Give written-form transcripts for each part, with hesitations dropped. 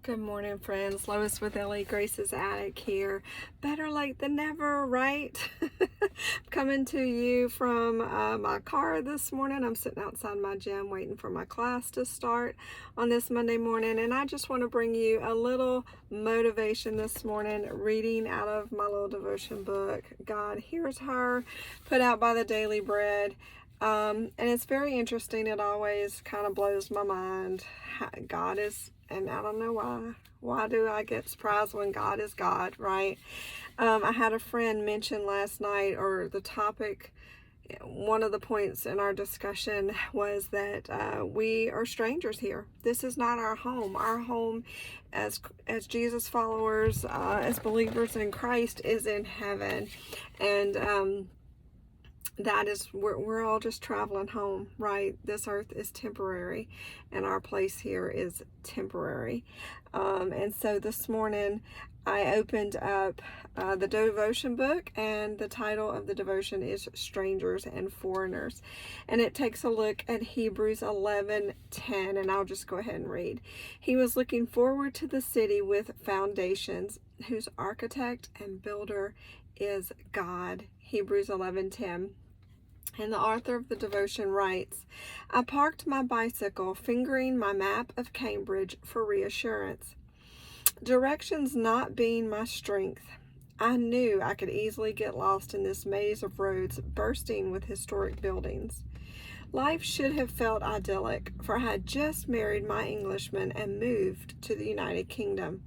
Good morning, friends. Lois with Ellie, Grace's Attic here. Better late than never, right? Coming to you from my car this morning. I'm sitting outside my gym waiting for my class to start on this Monday morning. And I just want to bring you a little motivation this morning, reading out of my little devotion book, God Hears Her, put out by the Daily Bread. And it's very interesting. It always kind of blows my mind. God is, and I don't know why. Why do I get surprised when God is God, right? I had a friend mention last night, or the topic, one of the points in our discussion was that we are strangers here. This is not our home. Our home as Jesus followers, as believers in Christ, is in heaven. And that is, we're all just traveling home, right? This earth is temporary and our place here is temporary. And so this morning I opened up the devotion book, and the title of the devotion is Strangers and Foreigners. And it takes a look at Hebrews 11:10, and I'll just go ahead and read. He was looking forward to the city with foundations, whose architect and builder is God. Hebrews 11:10. And the author of the devotion writes, I parked my bicycle, fingering my map of Cambridge for reassurance. Directions not being my strength, I knew I could easily get lost in this maze of roads bursting with historic buildings. Life should have felt idyllic, for I had just married my Englishman and moved to the United Kingdom.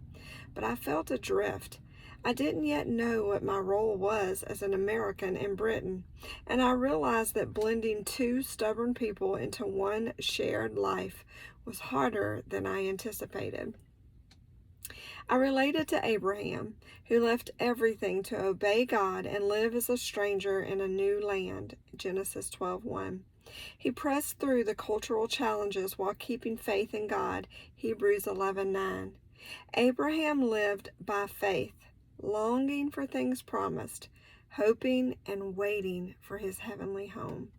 But I felt adrift. I didn't yet know what my role was as an American in Britain, and I realized that blending two stubborn people into one shared life was harder than I anticipated. I related to Abraham, who left everything to obey God and live as a stranger in a new land, Genesis 12:1. He pressed through the cultural challenges while keeping faith in God, Hebrews 11:9. Abraham lived by faith, longing for things promised, hoping and waiting for his heavenly home.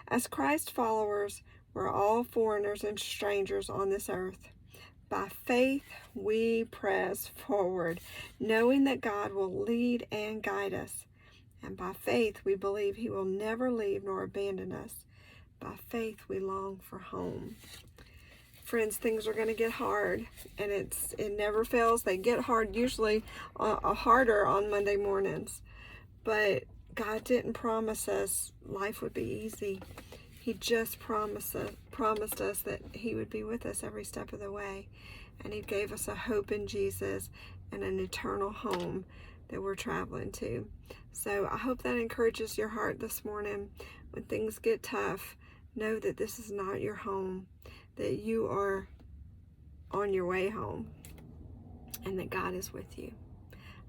As Christ followers, we're all foreigners and strangers on this earth. By faith, we press forward, knowing that God will lead and guide us. And by faith, we believe He will never leave nor abandon us. By faith, we long for home. Friends, things are going to get hard, and it never fails. They get hard, usually harder on Monday mornings. But God didn't promise us life would be easy. He just promised us that He would be with us every step of the way. And He gave us a hope in Jesus and an eternal home that we're traveling to. So I hope that encourages your heart this morning. When things get tough, know that this is not your home, that you are on your way home, and that God is with you.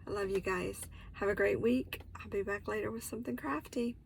I love you guys. Have a great week. I'll be back later with something crafty.